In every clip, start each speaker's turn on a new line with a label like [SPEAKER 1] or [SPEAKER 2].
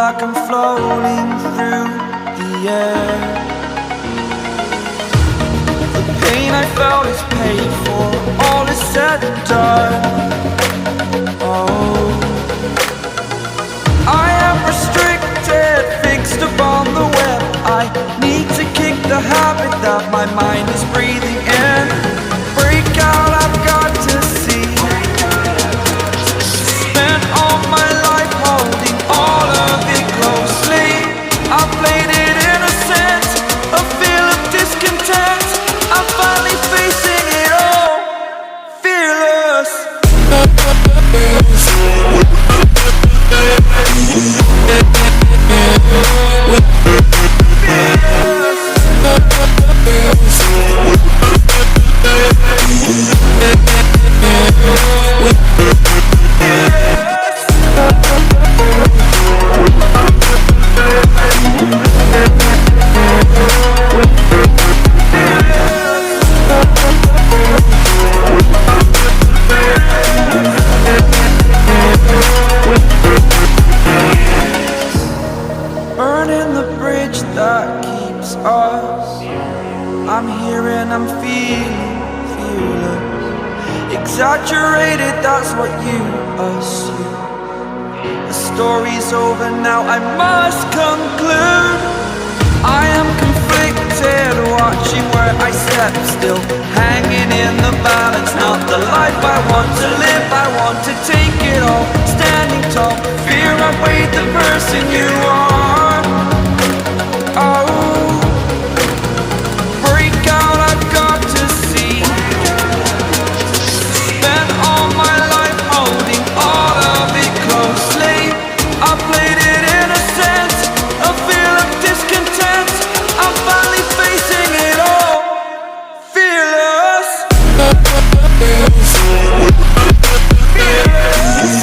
[SPEAKER 1] like I'm floating through the air. The pain I felt is paid for, all is said and done. Oh, I am restricted, fixed upon the web. I need to kick the habit that my mind is breathing in. Break out, I've got to see. Spent all my life holding all of it closely. I played it innocent, a feel of discontent. I'm finally facing it all, fearless. Burning the bridge that keeps us. I'm here and I'm feeling fearless. Exaggerated, that's what you assume. The story's over now, I must conclude. I am conflicted, watching where I step still, hanging in the balance. Not the life I want to live, I want to take it all. Standing tall, fear outweighed the person you are. Oh, break out, I've got to see. Spent all my life holding all of it closely. I played it innocent, a feel of discontent. I'm finally facing it all, fearless. Fearless.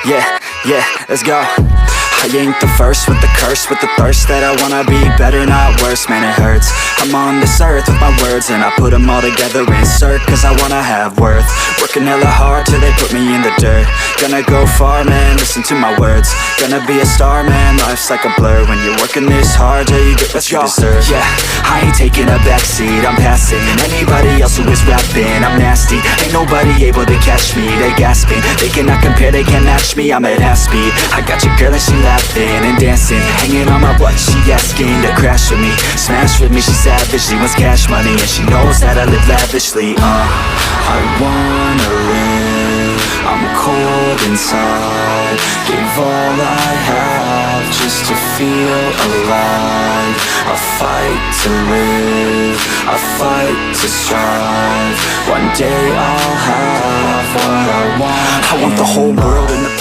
[SPEAKER 2] yeah, let's go. I ain't the first with the curse, with the thirst that I wanna be better, not worse, man it hurts. I'm on this earth with my words and I put them all together, insert, cause I wanna have worth. Working hella hard till they put me in the dirt. Gonna go far, man, listen to my words. Gonna be a star, man, life's like a blur. When you're working this hard, yeah, you get what you deserve. Yeah, I ain't taking a backseat, I'm passing anybody else who is rapping. I'm nasty, ain't nobody able to catch me. They gasping, they cannot compare, they can't match me. I'm at half speed, I got your girl and she laughing and dancing, hanging on my butt, she asking to crash with me, smash with me, she savage, she wants cash money, and she knows that I live lavishly. I wanna live, I'm cold inside, gave all I have just to feel alive. I fight to live, I fight to strive, one day I'll have what I want. I want the whole world in the